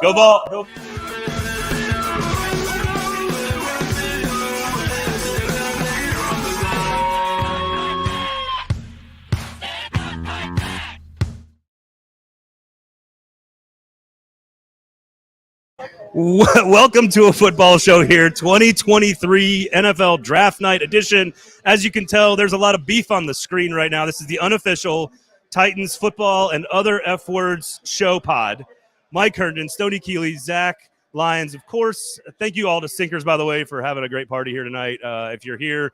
Go ball. Go. Welcome to a football show here, 2023 NFL Draft Night edition. As you can tell, there's a lot of beef on the screen right now. This is the unofficial Titans football and other F words show pod. Mike Herndon, Stoney, Keeley, Zach, Lyons, of course. Thank you all to Sinkers, by the way, for having a great party here tonight. If you're here,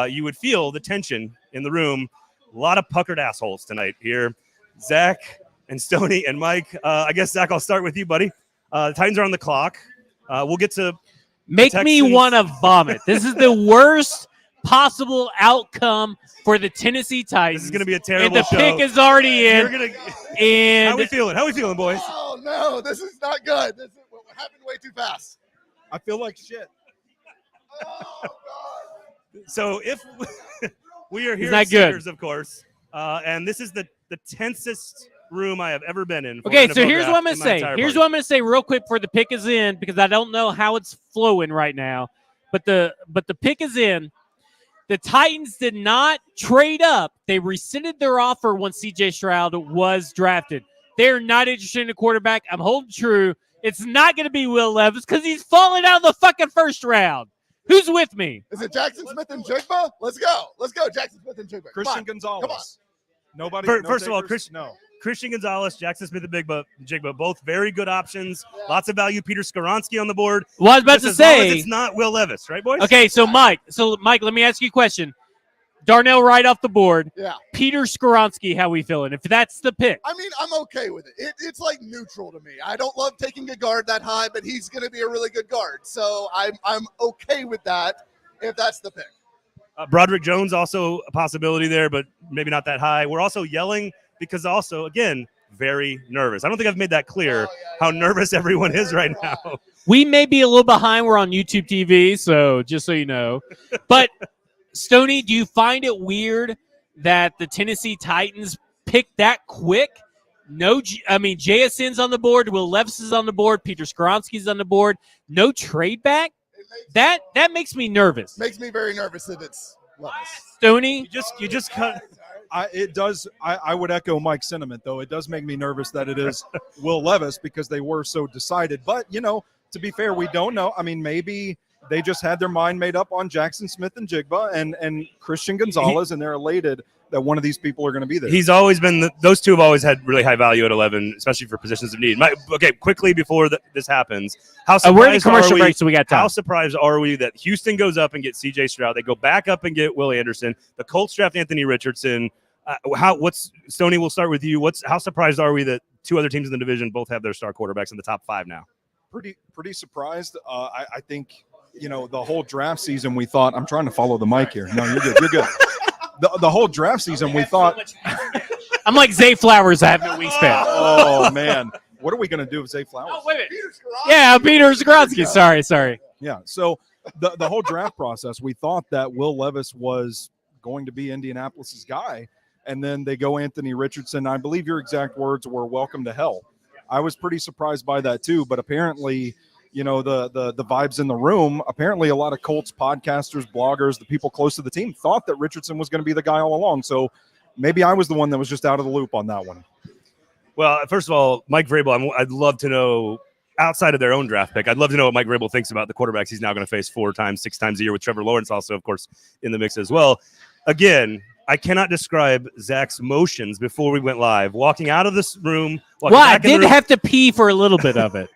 you would feel the tension in the room. A lot of puckered assholes tonight here. Zach and Stoney and Mike. I guess, Zach, I'll start with you, buddy. The Titans are on the clock. We'll get to make me want to vomit. This is the worst possible outcome for the Tennessee Titans. This is going to be a terrible and the show. pick is already in. How we feeling? How we feeling, boys? Oh, no. This is not good. This happened way too fast. I feel like shit. Oh, God. So if we are here not at Sinkers, of course, and this is the tensest room I have ever been in. Okay, so here's what I'm going to say. Here's what I'm going to say real quick before the pick is in, because I don't know how it's flowing right now. But the pick is in. The Titans did not trade up. They rescinded their offer when C.J. Stroud was drafted. They're not interested in a quarterback. I'm holding true. It's not going to be Will Levis because he's falling out of the fucking first round. Who's with me? Is it Jackson Smith and Jigba? Let's go. Let's go, Jackson Smith and Jigba. Christian Gonzalez. Come on. Nobody. First of all, no. Christian Gonzalez, Jackson Smith, and Jigba, both very good options. Lots of value. Peter Skoronski on the board. Well, I was about to say it's not Will Levis, right, boys? Okay, so Mike, let me ask you a question. Darnell right off the board. Yeah. Peter Skoronski, how we feeling? If that's the pick. I mean, I'm okay with it. It's like neutral to me. I don't love taking a guard that high, but he's going to be a really good guard. So I'm okay with that if that's the pick. Broderick Jones also a possibility there, but maybe not that high. We're also yelling because also, again, very nervous. I don't think I've made that clear how nervous everyone is right now. We may be a little behind. We're on YouTube TV, so just so you know. But, Stoney, do you find it weird that the Tennessee Titans picked that quick? JSN's on the board. Will Levis is on the board. Peter Skoronski's on the board. No trade back? That makes me nervous. Makes me very nervous if it's Levis. Stoney? You just cut. It does. I would echo Mike's sentiment, though. It does make me nervous that it is Will Levis because they were so decided. But, to be fair, we don't know. I mean, maybe they just had their mind made up on Jackson Smith and Jigba and Christian Gonzalez, and they're elated that one of these people are going to be there. He's always been those two have always had really high value at 11, especially for positions of need. Okay, quickly before this happens, we're in the commercial break, so we got time. How surprised are we that Houston goes up and gets C.J. Stroud? They go back up and get Will Anderson. The Colts draft Anthony Richardson. Stoney? We'll start with you. How surprised are we that two other teams in the division both have their star quarterbacks in the top 5 now? Pretty surprised. I think the whole draft season we thought. I'm trying to follow the mic here. No, you're good. You're good. The whole draft season we thought. I'm like Zay Flowers. I have no wingspan. Oh man, what are we going to do with Zay Flowers? Oh, wait a minute. Yeah, Peter Skoronski. Sorry. Yeah. So the whole draft process, we thought that Will Levis was going to be Indianapolis's guy, and then they go Anthony Richardson. I believe your exact words were "welcome to hell." I was pretty surprised by that too, but apparently, the vibes in the room. Apparently, a lot of Colts podcasters, bloggers, the people close to the team thought that Richardson was going to be the guy all along. So maybe I was the one that was just out of the loop on that one. Well, first of all, Mike Vrabel, I'd love to know, outside of their own draft pick, I'd love to know what Mike Vrabel thinks about the quarterbacks he's now going to face 4 times, 6 times a year with Trevor Lawrence also, of course, in the mix as well. Again, I cannot describe Zach's motions before we went live. Walking out of this room. Well, I did have to pee for a little bit of it.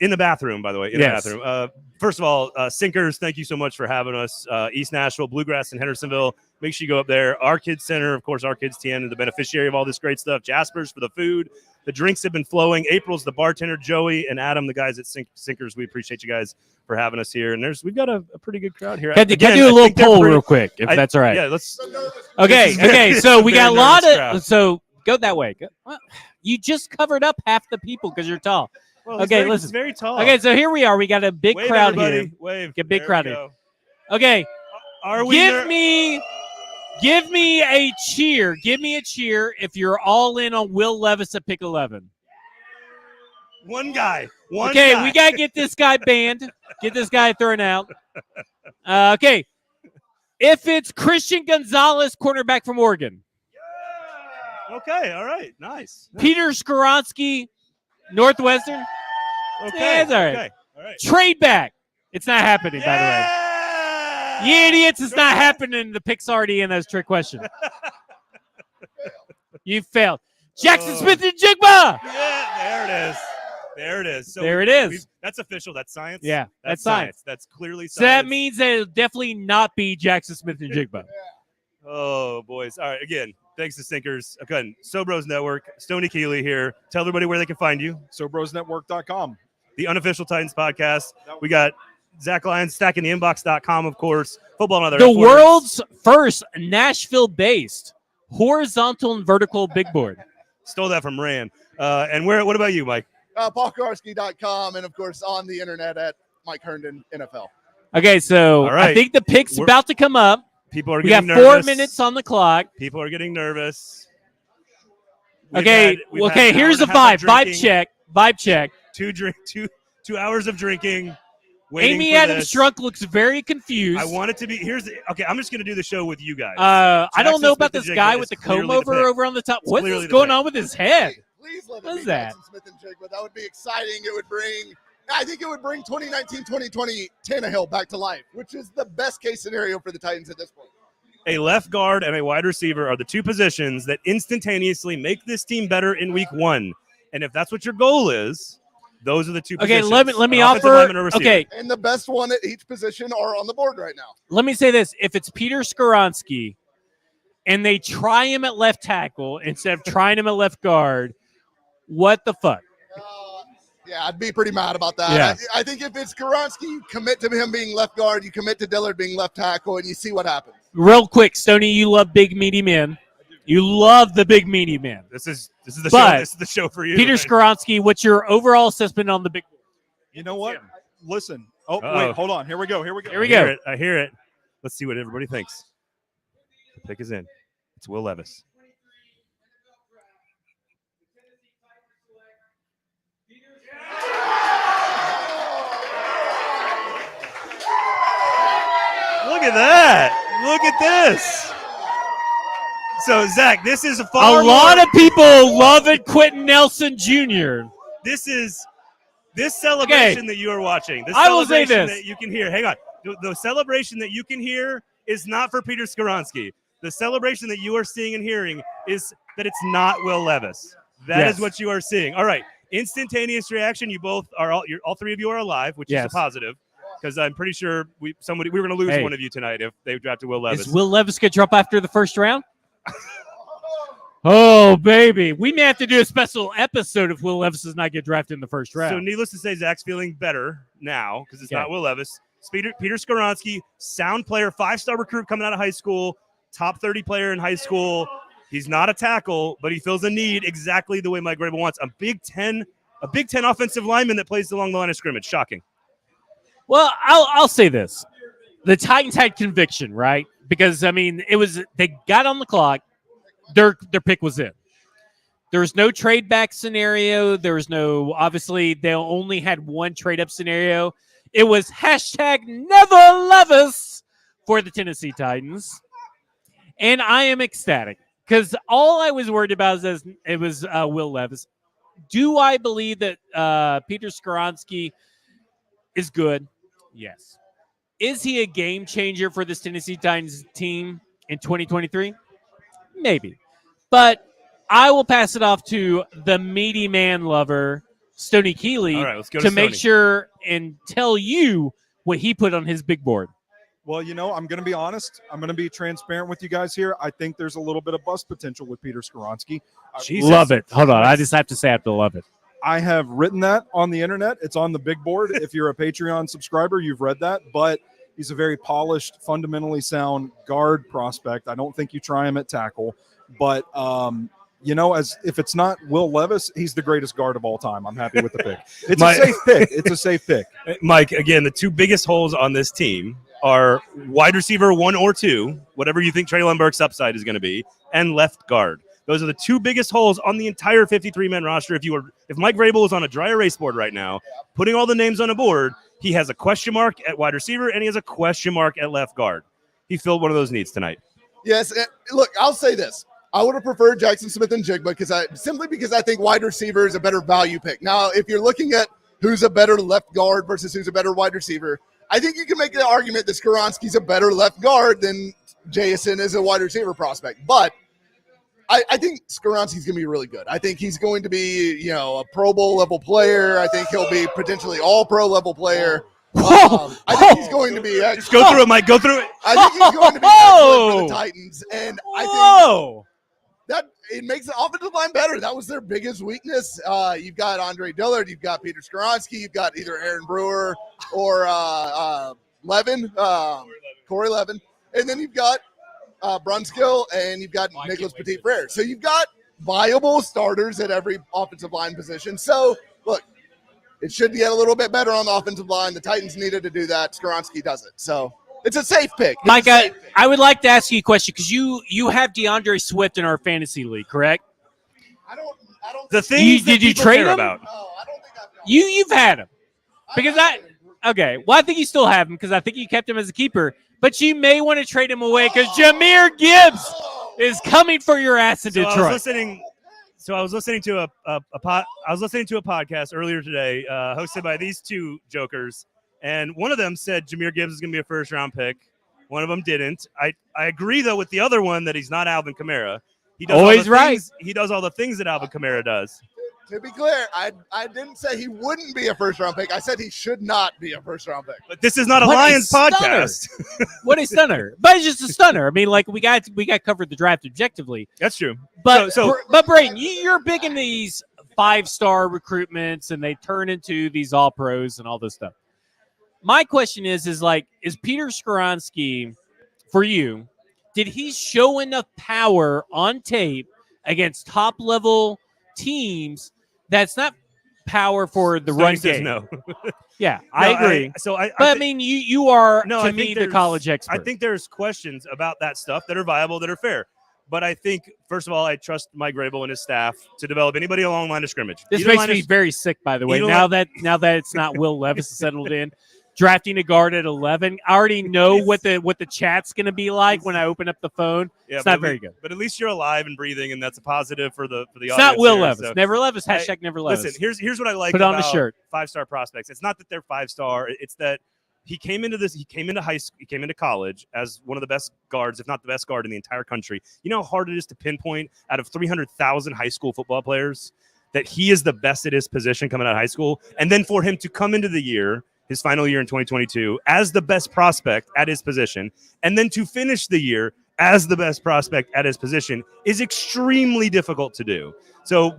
In the bathroom, by the way. The bathroom. First of all, Sinkers, thank you so much for having us. East Nashville, Bluegrass, and Hendersonville. Make sure you go up there. Our Kids Center, of course, Our Kids TN is the beneficiary of all this great stuff. Jasper's for the food. The drinks have been flowing. April's the bartender. Joey and Adam, the guys at Sinkers. We appreciate you guys for having us here. And we've got a pretty good crowd here. Can I do a little poll real quick, if that's all right? Yeah, let's. Okay. So we got a lot of. So go that way. You just covered up half the people because you're tall. Well, listen. He's very tall. Okay, so here we are. We got a big Wave, crowd everybody. here. Wave. Get big There crowd we here. go. Okay. Are we Give me a cheer. Give me a cheer if you're all in on Will Levis at pick 11. One guy. Okay, we got to get this guy banned. Get this guy thrown out. Okay. If it's Christian Gonzalez, cornerback from Oregon. Okay, all right. Nice. Peter Skoronsky, Northwestern. Okay. Yeah, it's all right. Okay. All right. Trade back. It's not happening, by the way. You idiots, it's not happening. The pick's already in as a trick question. You failed. Jackson Smith and Jigba. Yeah, there it is. So there it is. That's official. That's science. Yeah, that's science. That's clearly science. So that means that it'll definitely not be Jackson Smith and Jigba. Oh, boys. All right. Again, thanks to Sinkers. Again, Sobros Network. Stoney Keeley here. Tell everybody where they can find you. SobrosNetwork.com. The unofficial Titans podcast. We got Zach Lyons, stackingtheinbox.com, of course. Football and other. The world's first Nashville-based horizontal and vertical big board. Stole that from Rand. And what about you, Mike? PaulKarski.com, and of course on the internet at Mike Herndon NFL. Okay, so right. I think the pick's about to come up. People are we getting got nervous. 4 minutes on the clock. People are getting nervous. Here's the vibe. Vibe check. 2 hours of drinking. Amy Adams Strunk looks very confused. I want it to be. Okay, I'm just going to do the show with you guys. I don't know about this guy with the comb over on the top. What is going on with his head? Please let what it is be that? Jackson Smith and Jigba. That would be exciting. I think it would bring 2019-2020 Tannehill back to life, which is the best case scenario for the Titans at this point. A left guard and a wide receiver are the two positions that instantaneously make this team better in week 1. And if that's what your goal is, those are the two positions. Okay, let me offer. Okay, and the best one at each position are on the board right now. Let me say this: if it's Peter Skoronsky, and they try him at left tackle instead of trying him at left guard, what the fuck? Yeah, I'd be pretty mad about that. Yeah. I think if it's Skoronsky, you commit to him being left guard, you commit to Dillard being left tackle, and you see what happens. Real quick, Stoney, you love big meaty men. You love the big meaty men. This is the show. This is the show for you. Peter Skoronsky, what's your overall assessment on the big board? You know what? Listen. Oh, wait, hold on. Here we go. I hear it. Let's see what everybody thinks. The pick is in. It's Will Levis. Look at that. Look at this. So, Zach, this is a lot of people love it. Quentin Nelson Jr. This celebration that you are watching. This I will say this. That you can hear. Hang on. The celebration that you can hear is not for Peter Skoronsky. The celebration that you are seeing and hearing is that it's not Will Levis. That is what you are seeing. All right. Instantaneous reaction. You both are all three of you are alive, which is a positive. Because I'm pretty sure we were going to lose one of you tonight if they drafted Will Levis. Is Will Levis going to drop after the first round? Oh, baby. We may have to do a special episode if Will Levis does not get drafted in the first round. So needless to say, Zach's feeling better now because it's not Will Levis. Peter Skoronsky, sound player, 5-star recruit coming out of high school, top 30 player in high school. He's not a tackle, but he fills a need exactly the way Mike Vrabel wants. A Big Ten offensive lineman that plays along the line of scrimmage. Shocking. Well, I'll say this. The Titans had conviction, right? Because, I mean, they got on the clock. Their pick was in. There was no trade back scenario. There was no, obviously, they only had one trade up scenario. It was #Never Levis for the Tennessee Titans. And I am ecstatic because all I was worried about is it was Will Levis. Do I believe that Peter Skoronsky is good? Yes. Is he a game changer for this Tennessee Titans team in 2023? Maybe. But I will pass it off to the meaty man lover, Stoney Keeley, to make sure and tell you what he put on his big board. Well, I'm going to be honest. I'm going to be transparent with you guys here. I think there's a little bit of bust potential with Peter Skoronsky. Love it. Hold on. I just have to say I have to love it. I have written that on the internet. It's on the big board. If you're a Patreon subscriber, you've read that. But he's a very polished, fundamentally sound guard prospect. I don't think you try him at tackle. But, as if it's not Will Levis, he's the greatest guard of all time. I'm happy with the pick. It's a safe pick. Mike, again, the two biggest holes on this team are wide receiver 1 or 2, whatever you think Treylon Burks' upside is going to be, and left guard. Those are the two biggest holes on the entire 53-man roster. If Mike Vrabel was on a dry erase board right now, putting all the names on a board, he has a question mark at wide receiver and he has a question mark at left guard. He filled one of those needs tonight. Yes, look, I'll say this. I would have preferred Jackson Smith and Jigba simply because I think wide receiver is a better value pick. Now, if you're looking at who's a better left guard versus who's a better wide receiver, I think you can make the argument that Skoronski's a better left guard than Jason is a wide receiver prospect. But I think Skoronski's going to be really good. I think he's going to be, a Pro Bowl level player. I think he'll be potentially all pro level player. I think he's going to be. Just go through it, Mike. Go through it. I think he's going to be excellent for the Titans, and I think that it makes the offensive line better. That was their biggest weakness. You've got Andre Dillard, you've got Peter Skoronski, you've got either Aaron Brewer or Corey Levin, and then you've got Brunskill, and you've got Nicholas Petit-Frere. So you've got viable starters at every offensive line position. So, look, it should get a little bit better on the offensive line. The Titans needed to do that. Skoronski does it. So it's a safe pick. Mike, I would like to ask you a question because you have DeAndre Swift in our fantasy league, correct? I don't. The things did you trade him? About. No, I don't think I've got You've had him because okay. Well, I think you still have him because I think you kept him as a keeper. But you may want to trade him away because Jahmyr Gibbs is coming for your ass in Detroit. I was listening to a podcast earlier today, hosted by these two jokers, and one of them said Jahmyr Gibbs is going to be a first-round pick. One of them didn't. I agree though with the other one that he's not Alvin Kamara. He does always right. He does all the things that Alvin Kamara does. To be clear, I didn't say he wouldn't be a first-round pick. I said he should not be a first-round pick. But this is not a Lions podcast. What a stunner! But it's just a stunner. I mean, like we got covered the draft objectively. That's true. But but Braden, you're big in these 5-star recruitments, and they turn into these all pros and all this stuff. My question is Peter Skoronski for you? Did he show enough power on tape against top-level teams? That's not power for the run game. No. Yeah, I agree. I mean, you are to me the college expert. I think there's questions about that stuff that are viable, that are fair. But I think, first of all, I trust Mike Vrabel and his staff to develop anybody along line of scrimmage. This makes me very sick, by the way. Now that it's not Will Levis settled in. Drafting a guard at 11. I already know what the chat's going to be like when I open up the phone. Yeah, it's not very good. But at least you're alive and breathing, and that's a positive for the audience. It's not Will Levis. So. Never Levis. # Never Levis. Listen, here's what I like Put about on the shirt. 5-star prospects. It's not that they're 5-star. It's that he came into high school. He came into college as one of the best guards, if not the best guard in the entire country. You know how hard it is to pinpoint out of 300,000 high school football players that he is the best at his position coming out of high school, and then for him to come into the year, his final year in 2022, as the best prospect at his position, and then to finish the year as the best prospect at his position is extremely difficult to do. So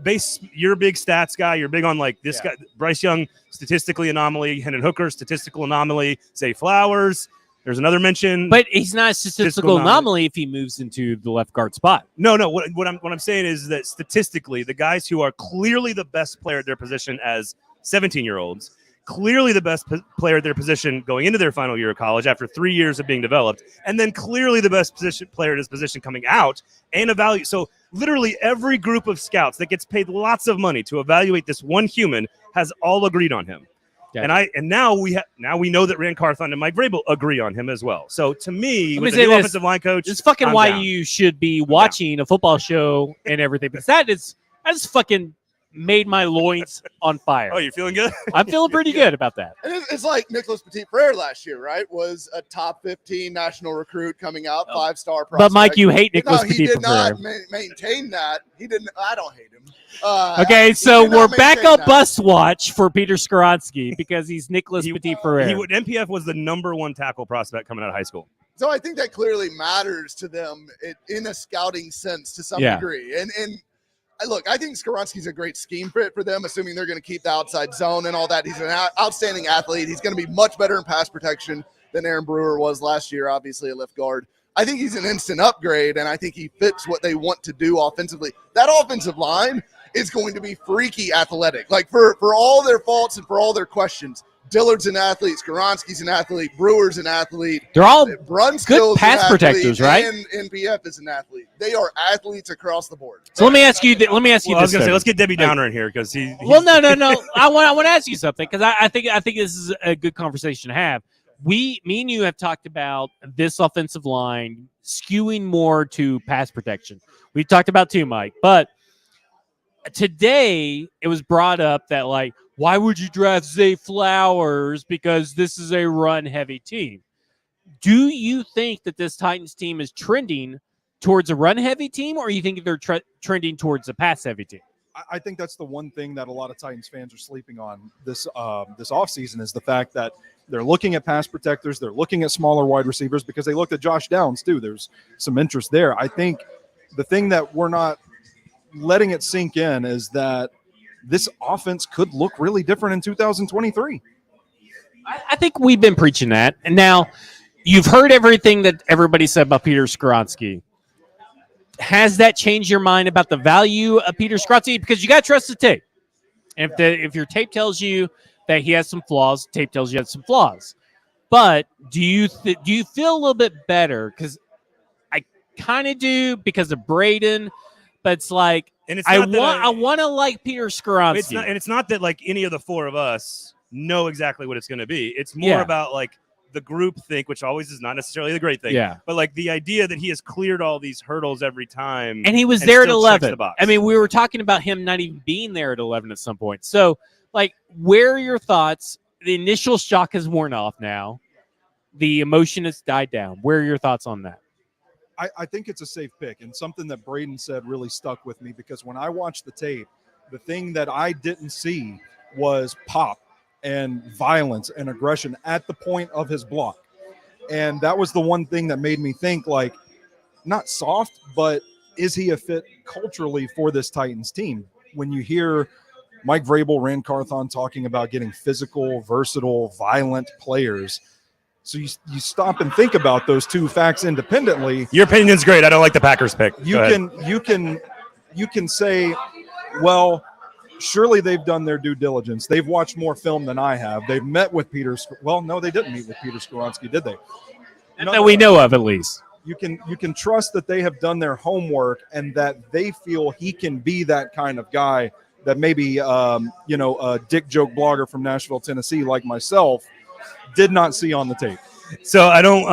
you're a big stats guy. You're big on this guy, Bryce Young, statistically anomaly, Hendon Hooker, statistical anomaly, Zay Flowers. There's another mention. But he's not a statistical anomaly if he moves into the left guard spot. No. What I'm saying is that statistically, the guys who are clearly the best player at their position as 17-year-olds, clearly the best player at their position going into their final year of college after 3 years of being developed, and then clearly the best player at his position coming out and evaluate. So literally every group of scouts that gets paid lots of money to evaluate this one human has all agreed on him. Gotcha. And now we know that Rand Carthon and Mike Vrabel agree on him as well. So to me, with the new offensive line coach, it's fucking why you should be watching a football show and everything. Because that is fucking made my loins on fire. Oh, you're feeling good? I'm feeling pretty good about that. And it's like Nicholas Petit-Frere last year, right? Was a top 15 national recruit coming out, 5-star prospect. But Mike, you hate Nicholas Petit-Frere. He did not maintain that. He didn't. I don't hate him. Okay, so we're back up bus watch for Peter Skoronski because he's Nicholas Petit-Frere. NPF was the #1 tackle prospect coming out of high school. So I think that clearly matters to them in a scouting sense to some degree. And look, I think Skoronski's a great scheme fit for them, assuming they're going to keep the outside zone and all that. He's an outstanding athlete. He's going to be much better in pass protection than Aaron Brewer was last year, obviously a left guard. I think he's an instant upgrade, and I think he fits what they want to do offensively. That offensive line is going to be freaky athletic. Like for all their faults and for all their questions, Dillard's an athlete. Skoronski's an athlete. Brewer's an athlete. They're all Brunskill's good pass protectors, right? And NPF is an athlete. They are athletes across the board. So let me ask you. Let me ask you. Well, I was this, going to say, let's get Debbie Downer in here because he. Well, no. I want to ask you something because I think this is a good conversation to have. Me and you have talked about this offensive line skewing more to pass protection. We talked about too, Mike, but today it was brought up that like, why would you draft Zay Flowers because this is a run-heavy team? Do you think that this Titans team is trending towards a run-heavy team, or you think they're trending towards a pass-heavy team? I think that's the one thing that a lot of Titans fans are sleeping on this offseason is the fact that they're looking at pass protectors. They're looking at smaller wide receivers because they looked at Josh Downs, too. There's some interest there. I think the thing that we're not letting it sink in is that this offense could look really different in 2023. I think we've been preaching that. And now you've heard everything that everybody said about Peter Skoronski. Has that changed your mind about the value of Peter Skoronski? Because you got to trust the tape. And if your tape tells you that he has some flaws, tape tells you he has some flaws. But do you feel a little bit better? Because I kind of do because of Braden, but it's like I want to like Peter Skoronski. It's not that like any of the four of us know exactly what it's going to be. It's more about like the group think, which always is not necessarily the great thing. Yeah. But like the idea that he has cleared all these hurdles every time. And he was there at 11. I mean, we were talking about him not even being there at 11 at some point. So, like, where are your thoughts? The initial shock has worn off now. The emotion has died down. Where are your thoughts on that? I think it's a safe pick, and something that Braden said really stuck with me because when I watched the tape, the thing that I didn't see was pop and violence and aggression at the point of his block. And that was the one thing that made me think, like, not soft, but is he a fit culturally for this Titans team? When you hear Mike Vrabel, Rand Carthon talking about getting physical, versatile, violent players, so you stop and think about those two facts independently. Your opinion's great. I don't like the Packers pick. You can say, well, surely they've done their due diligence. They've watched more film than I have. They've met with Peter. Well, no, they didn't meet with Peter Skoronski, did they? Not that we know of, at least. You can trust that they have done their homework and that they feel he can be that kind of guy that maybe a dick joke blogger from Nashville, Tennessee, like myself, did not see on the tape. So I don't.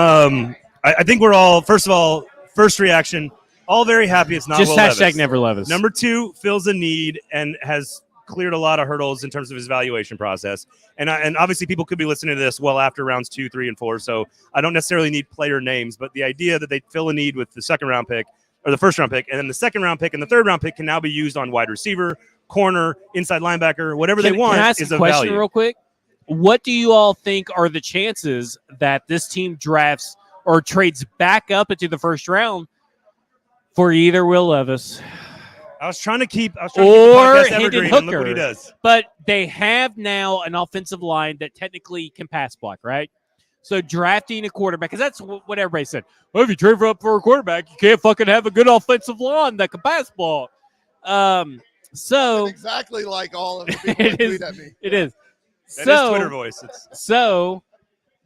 I think we're all, first of all, first reaction, all very happy it's not just Will hashtag Levis. Never Levis. Number two, fills a need and has cleared a lot of hurdles in terms of his evaluation process. And obviously people could be listening to this well after rounds 2, 3, and 4. So I don't necessarily need player names, but the idea that they fill a need with the second round pick or the first round pick, and then the second round pick and the third round pick can now be used on wide receiver, corner, inside linebacker, whatever they want. Can I ask is a of question value. real quick? What do you all think are the chances that this team drafts or trades back up into the first round for either Will Levis I was trying to keep the or podcast Herndon evergreen, and look what he Hooker? does. But they have now an offensive line that technically can pass block, right? So drafting a quarterback, because that's what everybody said. Well, if you trade up for a quarterback, you can't fucking have a good offensive line that can pass block. So That's exactly like all of the people it that is. tweet at me. It is. That is Twitter voice. So,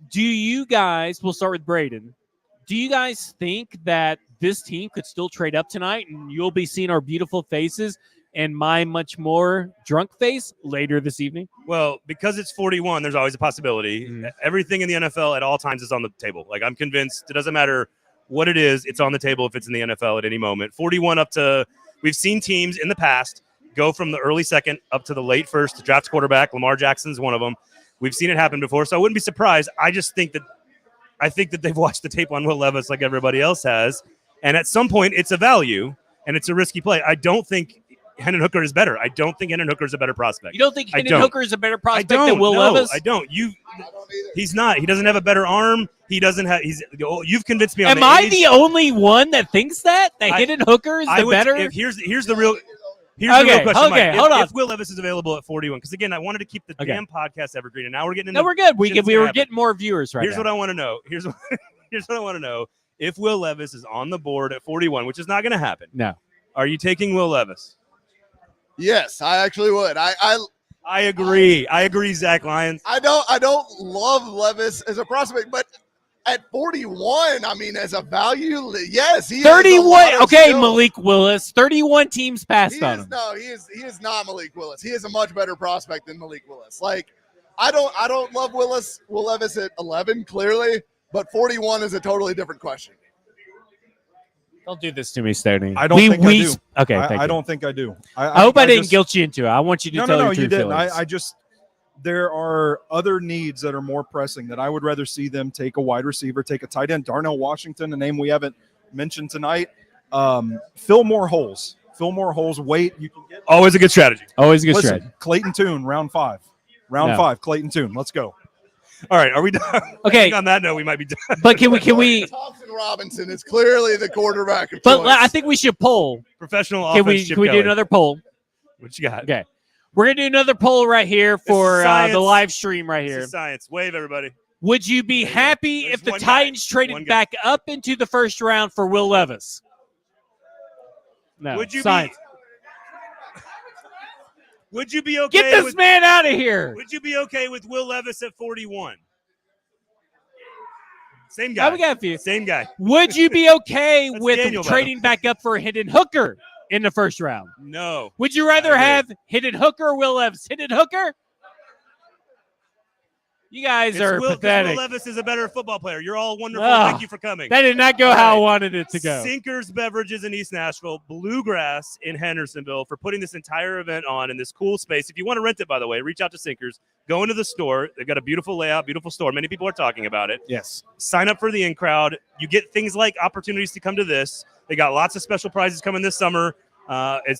do you guys, we'll start with Braden. Do you guys think that this team could still trade up tonight and you'll be seeing our beautiful faces and my much more drunk face later this evening? Well, because it's 41, there's always a possibility. Everything in the NFL at all times is on the table. Like, I'm convinced it doesn't matter what it is, it's on the table if it's in the NFL at any moment. 41 up to, we've seen teams in the past go from the early second up to the late first to draft quarterback. Lamar Jackson's one of them. We've seen it happen before, so I wouldn't be surprised. I think that they've watched the tape on Will Levis like everybody else has, and at some point it's a value and it's a risky play. I don't think Herndon Hooker is better. I don't think Herndon Hooker is a better prospect. You don't think Herndon Hooker is a better prospect than Will no, Levis? I don't. He's not. He doesn't have a better arm. He doesn't have. You've convinced me on Am the I age. the only one that thinks that Herndon Hooker is the better? Here's the real question, Mike. Hold on. If Will Levis is available at 41, because again, I wanted to keep the damn podcast evergreen, and now we're getting into. No, we're good. We were getting more viewers right now. Here's what I want to know. Here's what I want to know. If Will Levis is on the board at 41, which is not going to happen. No. Are you taking Will Levis? Yes, I actually would. I I agree, Zach Lyons. I don't love Levis as a prospect, but at 41, I mean, as a value, yes, he 31. Okay, Malik Willis. 31 teams passed on him. No, he is not Malik Willis. He is a much better prospect than Malik Willis. Like, I don't love Will Levis at 11, clearly, but 41 is a totally different question. Don't do this to me, Stoney. I don't think I do. Okay, I don't think I do. I hope I didn't guilt you into it. I want you to tell your true you didn't. feelings. There are other needs that are more pressing that I would rather see them take a wide receiver, take a tight end. Darnell Washington, a name we haven't mentioned tonight. Fill more holes. Wait, you can get always a good strategy. strategy. Clayton Tune, round 5. Round 5, Clayton Tune. Let's go. All right, are we done? Okay. On that note, we might be done. But can we? Thompson Robinson is clearly the quarterback of But choice. I think we should poll. Professional Can offense. we do another poll? What you got? Okay. We're going to do another poll right here for the live stream right here. This is science. Wave, everybody. Would you be happy if the Titans traded back up into the first round for Will Levis? No. Would you science. Would you be okay? Get this man out of here. Would you be okay with Will Levis at 41? Same guy. We got a few. Same guy. Would you be okay with Daniel, trading back up for Herndon Hooker in the first round? No. Would you rather have Herndon Hooker or Will Levis? Herndon Hooker? You guys are pathetic. Will Levis is a better football player. You're all wonderful. Oh, Thank you for coming. That did not go how I wanted it to go. Sinkers Beverages in East Nashville, Bluegrass in Hendersonville for putting this entire event on in this cool space. If you want to rent it, by the way, reach out to Sinkers. Go into the store. They've got a beautiful layout, beautiful store. Many people are talking about it. Yes. Sign up for the in-crowd. You get things like opportunities to come to this. They got lots of special prizes coming this summer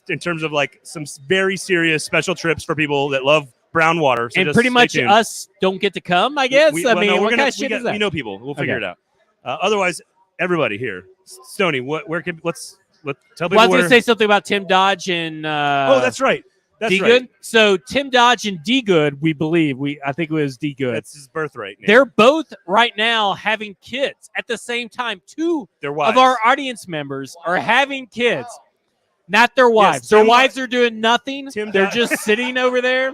in terms of like some very serious special trips for people that love brown water. So and pretty much us don't get to come, I guess. What kind of shit is that? We know people. We'll figure it out. Otherwise, everybody here. Stoney, let's tell people I was going to say something about Tim Dodge and that's right. That's D right. Good. So Tim Dodge and D Good, I think it was D Good. That's his birthright name. They're both right now having kids at the same time. Two of our audience members are having kids. Not their wives. Yes, their wives are doing nothing. They're just sitting over there.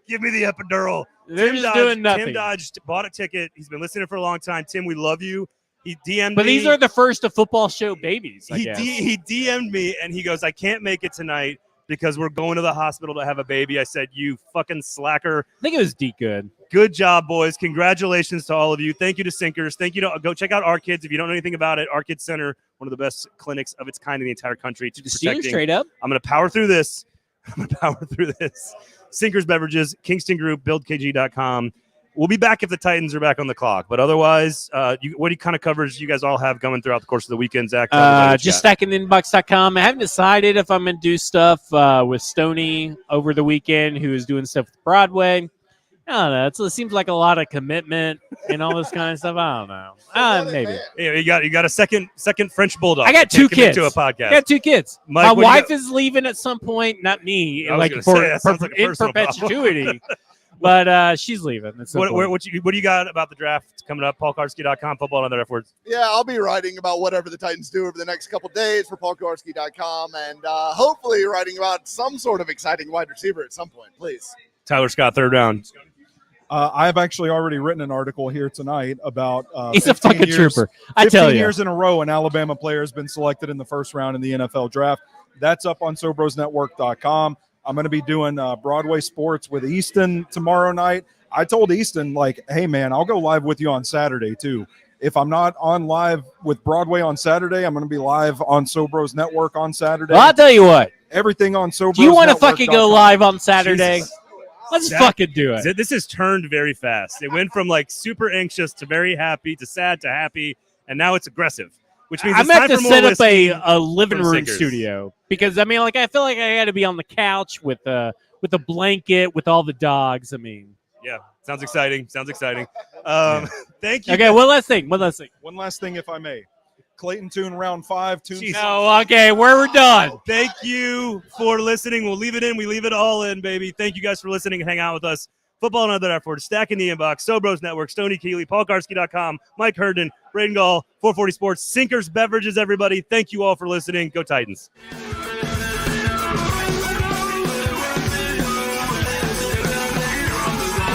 Give me the epidural. They're just doing nothing. Tim Dodge bought a ticket. He's been listening for a long time. Tim, we love you. He DM'd me. But these are the first of football show babies, I guess. He DM'd me, and he goes, I can't make it tonight because we're going to the hospital to have a baby. I said, you fucking slacker. I think it was D Good. Good job, boys. Congratulations to all of you. Thank you to Sinkers. Thank you to go check out Our Kids. If you don't know anything about it, Our Kids Center, one of the best clinics of its kind in the entire country. The Steelers trade up. I'm going to power through this. Sinkers Beverages, Kingston Group, BuildKG.com. We'll be back if the Titans are back on the clock. But otherwise, what kind of coverage you guys all have coming throughout the course of the weekend, Zach? Just stackinginbox.com. I haven't decided if I'm going to do stuff with Stoney over the weekend, who is doing stuff with Broadway. I don't know. It seems like a lot of commitment and all this kind of stuff. I don't know. Maybe. Yeah, you got a second French bulldog. I got 2 kids. To a podcast. I got 2 kids. Mike, my wife is leaving at some point. Not me. In perpetuity. But she's leaving. What do you got about the draft coming up? PaulKarski.com, football and other F words. Yeah, I'll be writing about whatever the Titans do over the next couple of days for PaulKarski.com, and hopefully writing about some sort of exciting wide receiver at some point, please. Tyler Scott, 3rd round. I've actually already written an article here tonight about he's a fucking trooper. I tell you. 15 years in a row, an Alabama player has been selected in the first round in the NFL draft. That's up on SoBrosNetwork.com. I'm going to be doing Broadway Sports with Easton tomorrow night. I told Easton, hey, man, I'll go live with you on Saturday, too. If I'm not on live with Broadway on Saturday, I'm going to be live on Sobros Network on Saturday. Well, I'll tell you what. Everything on Sobros. Do you want to fucking go live on Saturday? Jesus. Let's fucking do it. This has turned very fast. It went from super anxious to very happy to sad to happy, and now it's aggressive. Which means I'm going going to set up a living room studio because I feel like I got to be on the couch with a blanket with all the dogs. Yeah, sounds exciting. Thank you. Okay, one last thing. One last thing, if I may. Clayton Tune, round 5. No, okay, we're done. Thank you for listening. We'll leave it in. We leave it all in, baby. Thank you guys for listening and hang out with us. Football and other efforts. Stack in the inbox. Sobros Network. Stoney Keeley. PaulKarski.com. Mike Herndon. Braden Gall. 440 Sports. Sinkers Beverages, everybody. Thank you all for listening. Go Titans.